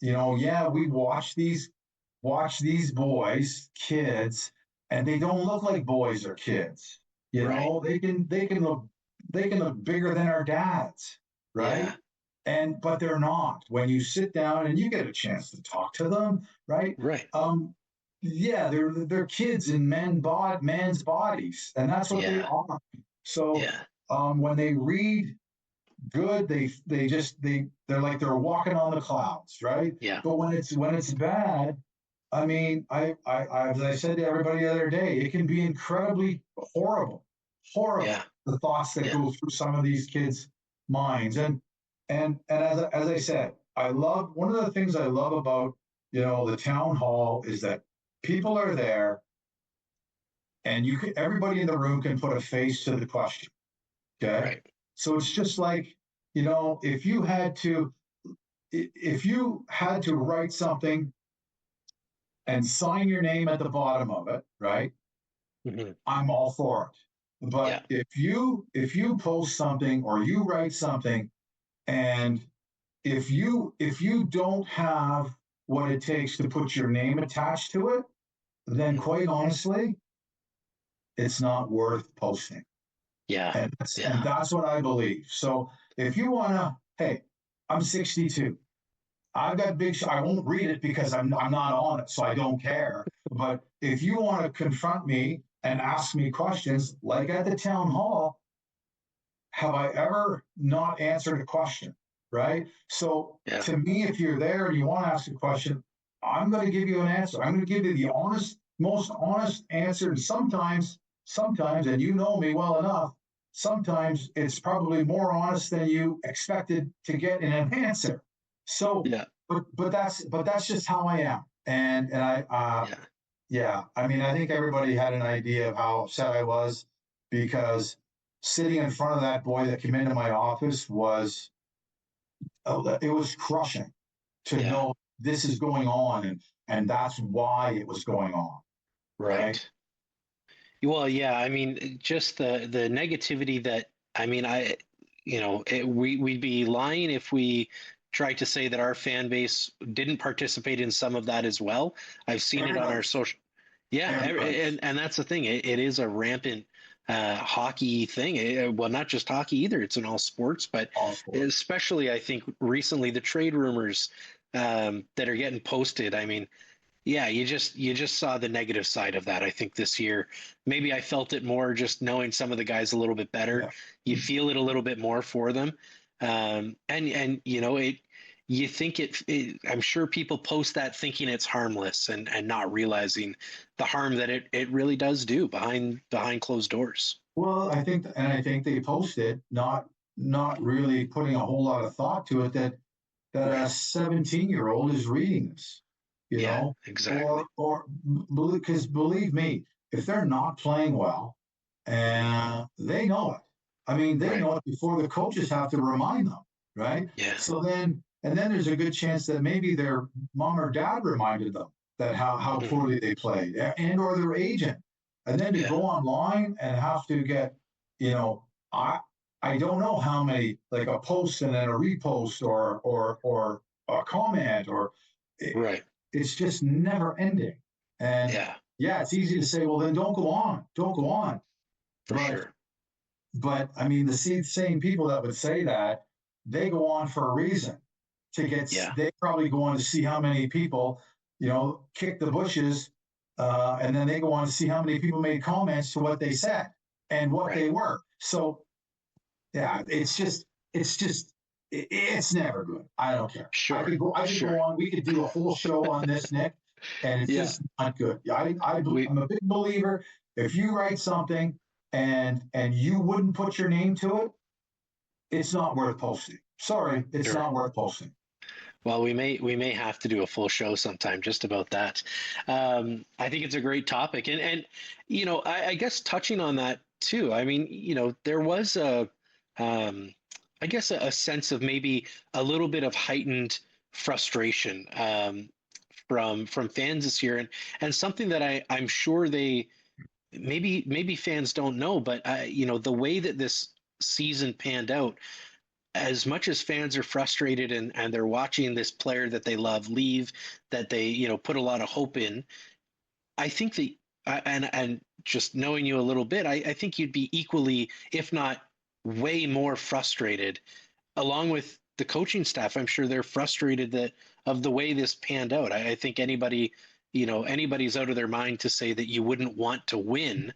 Speaker 2: we watch these boys, kids, and they don't look like boys or kids. You know, they can look bigger than our dads, right? But they're not. When you sit down and you get a chance to talk to them, right?
Speaker 3: Right.
Speaker 2: They're kids in man's bodies, and that's what they are. So when they read good, they're like they're walking on the clouds, right?
Speaker 3: Yeah.
Speaker 2: But when it's bad, I mean, I as I said to everybody the other day, it can be incredibly horrible.
Speaker 3: Yeah.
Speaker 2: The thoughts that go through some of these kids' minds, and as I said, one of the things I love about the town hall is that people are there, and everybody in the room can put a face to the question. Okay.
Speaker 3: Right.
Speaker 2: So it's just like, if you had to write something and sign your name at the bottom of it, right?
Speaker 3: Mm-hmm.
Speaker 2: I'm all for it. But if you post something or you write something, and if you don't have what it takes to put your name attached to it, then quite honestly, it's not worth posting.
Speaker 3: Yeah.
Speaker 2: And that's what I believe. So if you want to, hey, I'm 62. I've got I won't read it because I'm not on it, so I don't care. But if you want to confront me and ask me questions, like at the town hall, have I ever not answered a question? Right? So to me, if you're there and you want to ask a question, I'm going to give you an answer. I'm going to give you the most honest answer. And sometimes, and you know me well enough, sometimes it's probably more honest than you expected to get in an answer. So, but that's just how I am. And I mean, I think everybody had an idea of how upset I was, because sitting in front of that boy that came into my office was crushing to know this is going on, and that's why it was going on. Right.
Speaker 3: Well, yeah, I mean, just the negativity that, I mean, we'd be lying if we tried to say that our fan base didn't participate in some of that as well. I've seen it on our social. Yeah. And that's the thing. It is a rampant hockey thing. Well, not just hockey either. It's in all sports, but especially, I think, recently the trade rumors that are getting posted. I mean, yeah, you just saw the negative side of that. I think this year, maybe I felt it more just knowing some of the guys a little bit better. Yeah. You feel it a little bit more for them, and you think it. I'm sure people post that thinking it's harmless and not realizing the harm that it really does do behind closed doors.
Speaker 2: Well, I think they post it not really putting a whole lot of thought to it that a 17-year-old is reading this. You know,
Speaker 3: exactly.
Speaker 2: Or because believe me, if they're not playing well, and they know it. I mean, they know it before the coaches have to remind them, right?
Speaker 3: Yeah.
Speaker 2: So then there's a good chance that maybe their mom or dad reminded them that how poorly they played, and or their agent, and then to go online and have to get, I don't know how many, like a post and then a repost or a comment or It's just never ending. And it's easy to say, well, then don't go on.
Speaker 3: For sure.
Speaker 2: but I mean, the same people that would say that, they go on for a reason to get, they probably go on to see how many people, kick the bushes. And then they go on to see how many people made comments to what they said and what they were. So yeah, it's never good. I don't care.
Speaker 3: Sure.
Speaker 2: I could go on. We could do a whole show on this, Nick, and it's just not good. I'm a big believer. If you write something and you wouldn't put your name to it, it's not worth posting. Sorry, it's not worth posting.
Speaker 3: Well, we may have to do a full show sometime just about that. I think it's a great topic, and I guess touching on that too. I mean, there was I guess a sense of maybe a little bit of heightened frustration from fans this year, and something that I'm sure they maybe fans don't know, but the way that this season panned out, as much as fans are frustrated and they're watching this player that they love leave, that they put a lot of hope in, I think that and just knowing you a little bit, I think you'd be equally, if not way more frustrated, along with the coaching staff. I'm sure they're frustrated of the way this panned out. I think anybody's out of their mind to say that you wouldn't want to win.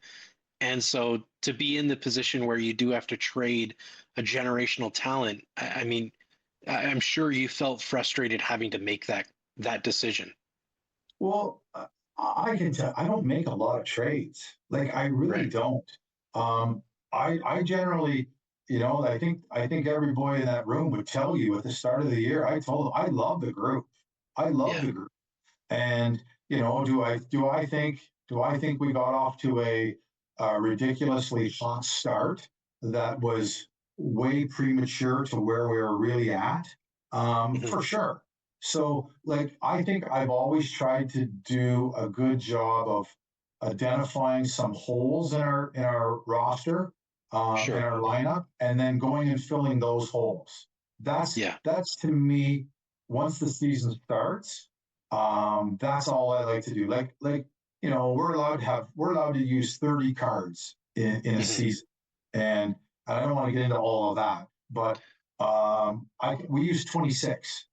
Speaker 3: And so to be in the position where you do have to trade a generational talent, I mean, I'm sure you felt frustrated having to make that decision.
Speaker 2: Well, I can tell, I don't make a lot of trades. Like, I really don't. I generally, I think every boy in that room would tell you at the start of the year, I told them I love the group. I love the group. And, do I think we got off to a ridiculously hot start that was way premature to where we were really at? For sure. So, like, I think I've always tried to do a good job of identifying some holes in our roster, in our lineup, and then going and filling those holes. That's to me, once the season starts, that's all I like to do. Like we're allowed to use 30 cards in a season, and I don't want to get into all of that, but we use 26.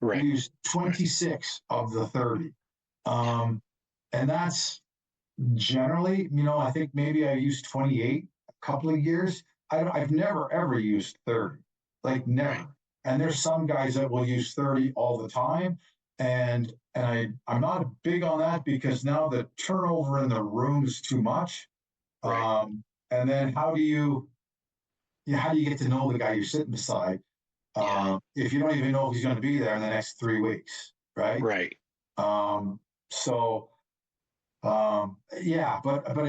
Speaker 2: We use 26 of the 30. And that's generally, I think maybe I used 28 a couple of years. I've never, ever used 30, like never. And there's some guys that will use 30 all the time. And I'm not big on that because now the turnover in the room is too much. And then how do you get to know the guy you're sitting beside? If you don't even know if he's going to be there in the next 3 weeks, right? But I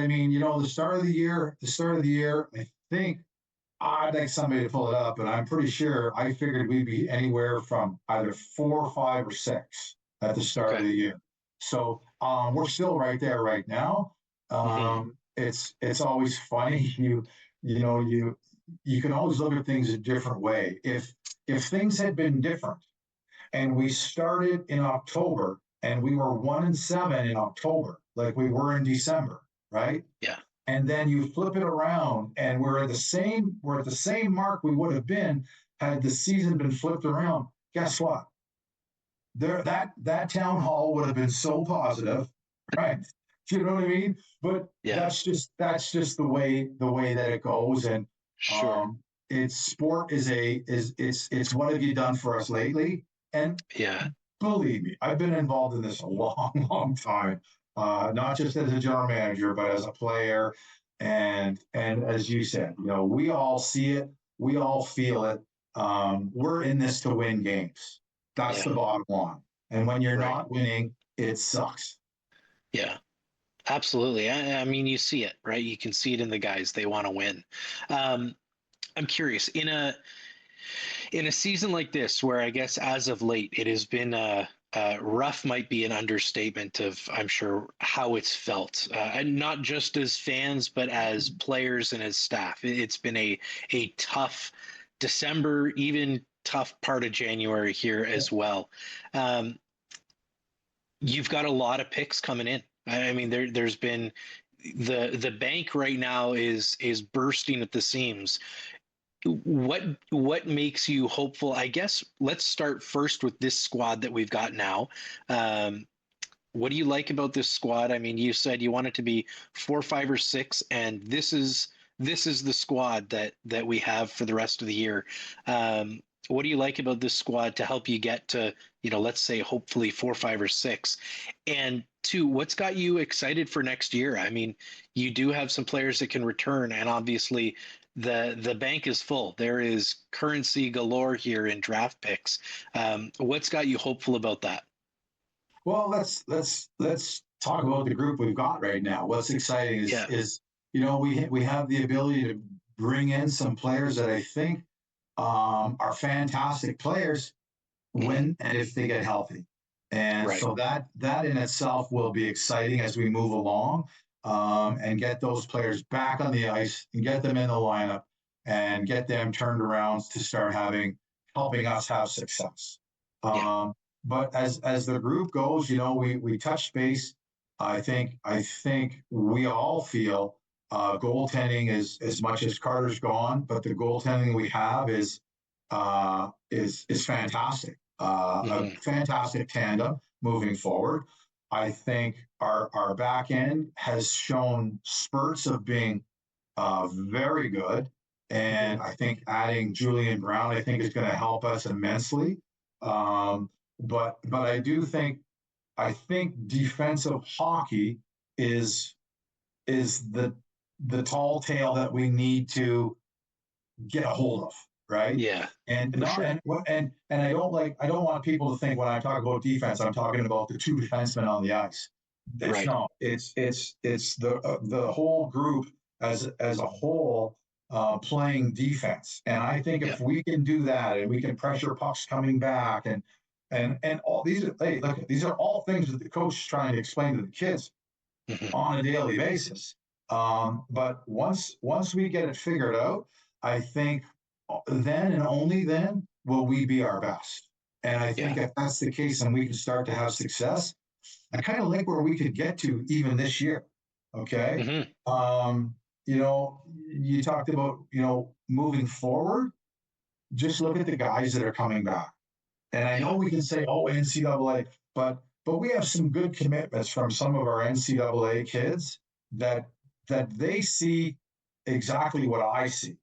Speaker 2: mean, the start of the year, I think I'd like somebody to pull it up, but I'm pretty sure I figured we'd be anywhere from either 4, 5, or 6 at the start of the year. So we're still right there right now. It's always funny. You can always look at things a different way. If things had been different and we started in October and we were 1-7 in October, like we were in December, right? Yeah. And then you flip it around and we're at the same mark we would have been had the season been flipped around. Guess what? That town hall would have been so positive, right? You know what I mean? But that's just the way that it goes. And sport it's what have you done for us lately? And believe me, I've been involved in this a long, long time. Not just as a general manager, but as a player. And as you said, we all see it, we all feel it. We're in this to win games. That's the bottom line. And when you're not winning, it sucks.
Speaker 3: Yeah. Absolutely. I mean, you see it, right? You can see it in the guys. They want to win. I'm curious, in a season like this, where I guess as of late, it has been rough might be an understatement of, I'm sure, how it's felt. And not just as fans, but as players and as staff. It's been a tough December, even tough part of January here as well. You've got a lot of picks coming in. I mean, there's been, the bank right now is bursting at the seams. What makes you hopeful? I guess let's start first with this squad that we've got now. What do you like about this squad? I mean, you said you want it to be 4, 5, or 6, and this is the squad that we have for the rest of the year. What do you like about this squad to help you get to, let's say hopefully 4, 5, or 6? And 2, what's got you excited for next year? I mean, you do have some players that can return, and obviously the bank is full. There is currency galore here in draft picks. What's got you hopeful about that?
Speaker 2: Well, let's talk about the group we've got right now. What's exciting is we have the ability to bring in some players that I think are fantastic players when and if they get healthy. And so that in itself will be exciting as we move along, and get those players back on the ice and get them in the lineup and get them turned around to start helping us have success. But as the group goes, we touch base. I think we all feel goaltending is, as much as Carter's gone, but the goaltending we have is fantastic. A fantastic tandem moving forward. I think our back end has shown spurts of being very good, and I think adding Julian Brown, I think, is going to help us immensely. But I think defensive hockey is the tall tale that we need to get a hold of, right?
Speaker 3: Yeah.
Speaker 2: And I don't want people to think when I talk about defense, I'm talking about the 2 defensemen on the ice. It's not. It's the whole group as a whole playing defense. And I think if we can do that, and we can pressure pucks coming back, and all these are all things that the coach is trying to explain to the kids on a daily basis. But once we get it figured out, I think then and only then will we be our best. And I think if that's the case and we can start to have success, I kind of like where we could get to even this year. Okay. You talked about, moving forward, just look at the guys that are coming back. And I know we can say, NCAA, but we have some good commitments from some of our NCAA kids that they see exactly what I see.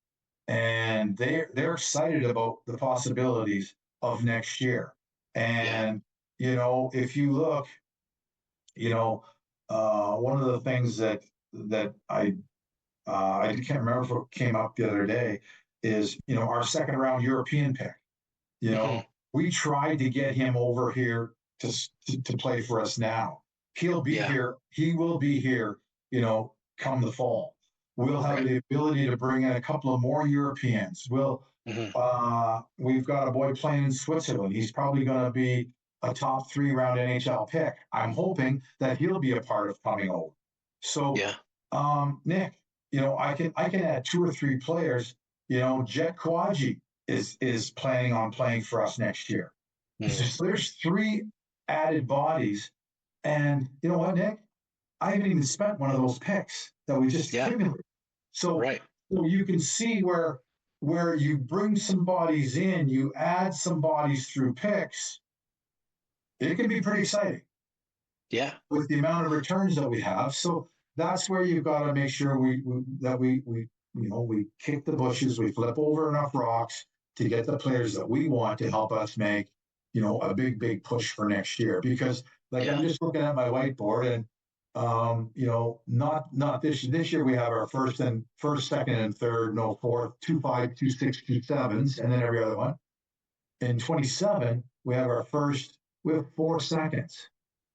Speaker 2: And they're excited about the possibilities of next year. And, if you look, one of the things that I can't remember if it came up the other day is, our second round European pick. We tried to get him over here to play for us now. He'll be here. He will be here, come the fall. We'll have the ability to bring in a couple of more Europeans. We've got a boy playing in Switzerland. He's probably going to be a top 3 round NHL pick. I'm hoping that he'll be a part of coming over. So, Nick, I can add 2 or 3 players. Jet Kwadji is planning on playing for us next year. So there's 3 added bodies, and you know what, Nick? I haven't even spent one of those picks that we just accumulated. So you can see where you bring some bodies in, you add some bodies through picks. It can be pretty exciting. Yeah. With the amount of returns that we have. So that's where you've got to make sure we kick the bushes, we flip over enough rocks to get the players that we want to help us make, a big push for next year. Because I'm just looking at my whiteboard, and not this year we have our first, second, and third, no fourth, 2 5, 2 6, 2 7s, and then every other one. In 27, we have 4 seconds.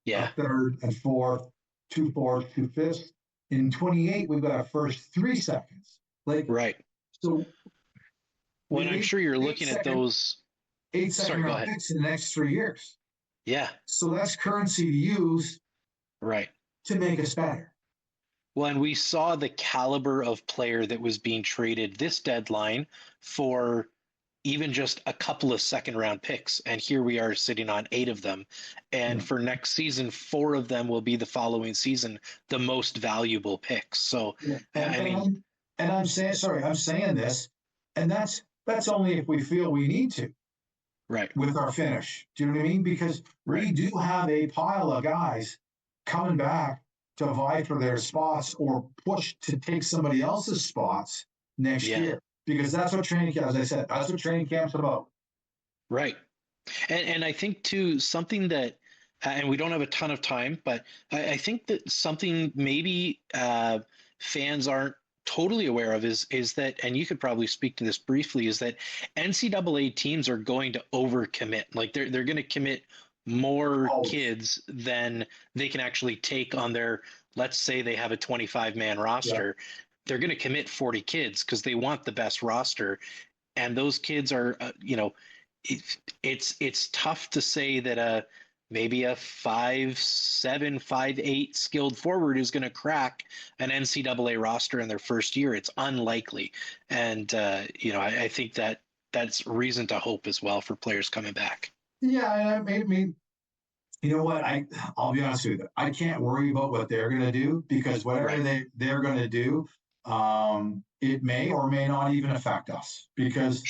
Speaker 2: A third and fourth, 2 4s, 2 5s. In 28, we've got our first 3 seconds. So
Speaker 3: well, I'm sure you're looking at those
Speaker 2: 8 second round picks in the next 3 years. Yeah. So that's currency to use. To make us better.
Speaker 3: Well, and we saw the caliber of player that was being traded this deadline for, even just a couple of second round picks. And here we are sitting on 8 of them. And for next season, 4 of them will be the following season, the most valuable picks. So,
Speaker 2: I'm saying this, and that's only if we feel we need to.
Speaker 3: Right.
Speaker 2: With our finish. Do you know what I mean? Because we do have a pile of guys coming back to vie for their spots or push to take somebody else's spots next year. Because that's what training camp, as I said, that's what training camp's about.
Speaker 3: Right. And I think too, something that, and we don't have a ton of time, but I think that something maybe fans aren't totally aware of is that, and you could probably speak to this briefly, is that NCAA teams are going to overcommit. Like they're going to commit more kids than they can actually take on their, let's say they have a 25-man roster. They're going to commit 40 kids because they want the best roster. And those kids are, it's tough to say that maybe a 5'7", 5'8" skilled forward is going to crack an NCAA roster in their first year. It's unlikely. And, I think that's reason to hope as well for players coming back.
Speaker 2: Yeah, I mean, you know what? I'll be honest with you. I can't worry about what they're going to do because whatever they're going to do, it may or may not even affect us. Because,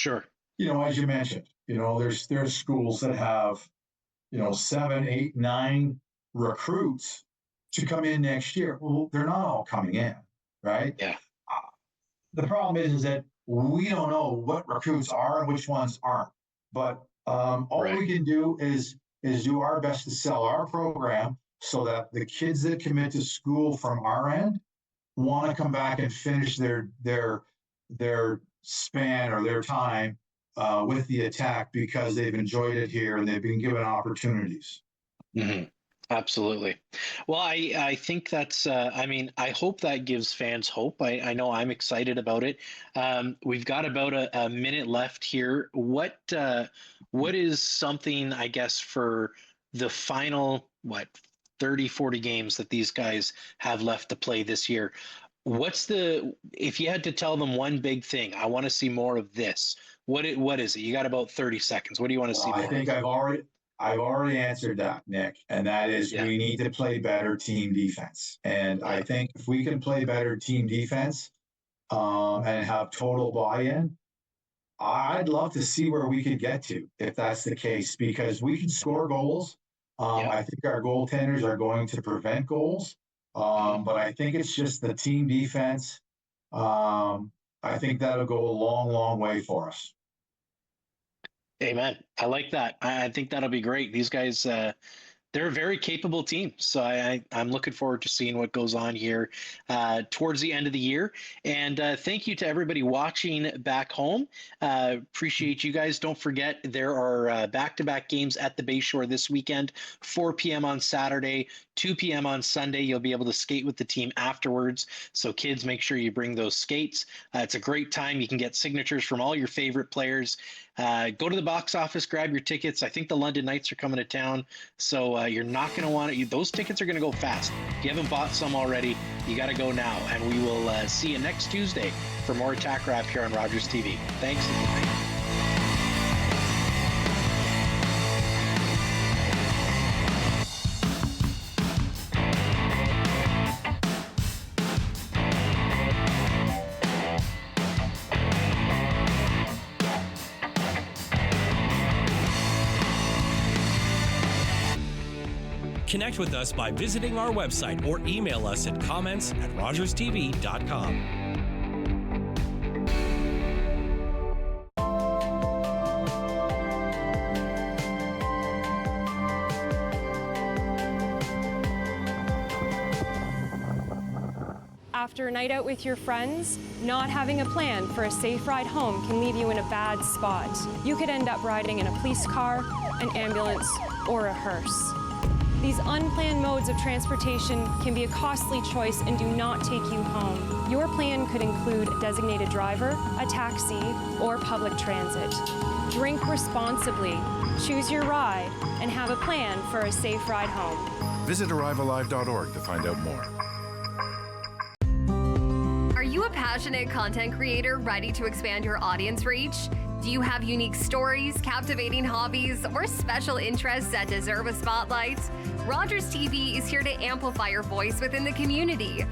Speaker 2: as you mentioned, there's schools that have, 7, 8, 9 recruits to come in next year. Well, they're not all coming in, right?
Speaker 3: Yeah.
Speaker 2: The problem is that we don't know what recruits are and which ones aren't. But all we can do is do our best to sell our program so that the kids that commit to school from our end want to come back and finish their span or their time with the Attack because they've enjoyed it here and they've been given opportunities.
Speaker 3: Mm-hmm. Absolutely. Well, I think that's, I hope that gives fans hope. I know I'm excited about it. We've got about a minute left here. What is something, I guess, for the final, 30, 40 games that these guys have left to play this year? If you had to tell them one big thing, I want to see more of this, what is it? You got about 30 seconds. What do you want to see more?
Speaker 2: I think I've already answered that, Nick, and that is we need to play better team defense. And I think if we can play better team defense and have total buy-in, I'd love to see where we could get to if that's the case, because we can score goals. I think our goaltenders are going to prevent goals, but I think it's just the team defense. I think that'll go a long, long way for us.
Speaker 3: Amen. I like that. I think that'll be great. These guys, they're a very capable team. So I'm looking forward to seeing what goes on here towards the end of the year. And thank you to everybody watching back home. Appreciate you guys. Don't forget, there are back-to-back games at the Bayshore this weekend, 4 p.m. on Saturday, 2 p.m. on Sunday. You'll be able to skate with the team afterwards. So kids, make sure you bring those skates. It's a great time. You can get signatures from all your favorite players. Go to the box office, grab your tickets. I think the London Knights are coming to town. So you're not going to want it. Those tickets are going to go fast. If you haven't bought some already, you got to go now. And we will see you next Tuesday for more Attack Wrap here on Rogers TV. Thanks.
Speaker 1: Connect with us by visiting our website or email us at comments@rogerstv.com.
Speaker 8: After a night out with your friends, not having a plan for a safe ride home can leave you in a bad spot. You could end up riding in a police car, an ambulance, or a hearse. These unplanned modes of transportation can be a costly choice and do not take you home. Your plan could include a designated driver, a taxi, or public transit. Drink responsibly, choose your ride, and have a plan for a safe ride home.
Speaker 9: Visit arrivealive.org to find out more.
Speaker 4: Are you a passionate content creator ready to expand your audience reach? Do Do you have unique stories, captivating hobbies, or special interests that deserve a spotlight? Rogers TV is here to amplify your voice within the community.